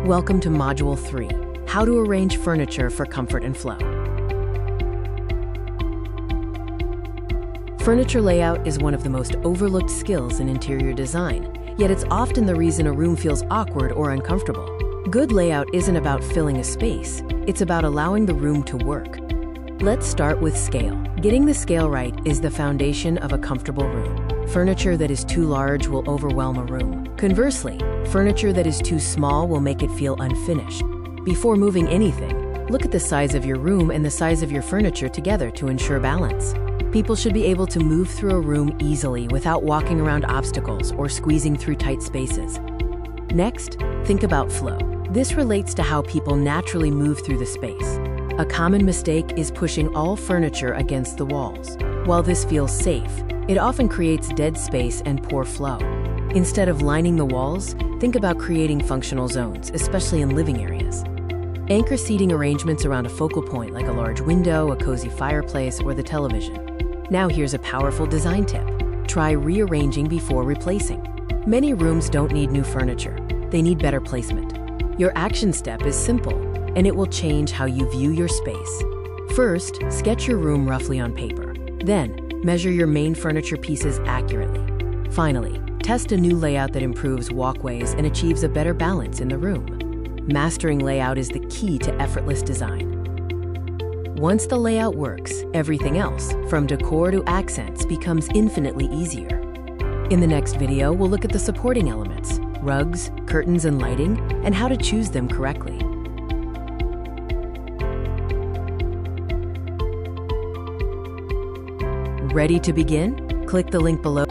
Welcome to Module 3, How to Arrange Furniture for Comfort and Flow. Furniture layout is one of the most overlooked skills in interior design, yet it's often the reason a room feels awkward or uncomfortable. Good layout isn't about filling a space, it's about allowing the room to work. Let's start with scale. Getting the scale right is the foundation of a comfortable room. Furniture that is too large will overwhelm a room. Conversely, furniture that is too small will make it feel unfinished. Before moving anything, look at the size of your room and the size of your furniture together to ensure balance. People should be able to move through a room easily without walking around obstacles or squeezing through tight spaces. Next, think about flow. This relates to how people naturally move through the space. A common mistake is pushing all furniture against the walls. While this feels safe, it often creates dead space and poor flow. Instead of lining the walls, think about creating functional zones, especially in living areas. Anchor seating arrangements around a focal point like a large window, a cozy fireplace, or the television. Now here's a powerful design tip. Try rearranging before replacing. Many rooms don't need new furniture. They need better placement. Your action step is simple, and it will change how you view your space. First, sketch your room roughly on paper. Then, measure your main furniture pieces accurately. Finally, test a new layout that improves walkways and achieves a better balance in the room. Mastering layout is the key to effortless design. Once the layout works, everything else, from decor to accents, becomes infinitely easier. In the next video, we'll look at the supporting elements, rugs, curtains, and lighting, and how to choose them correctly. Ready to begin? Click the link below.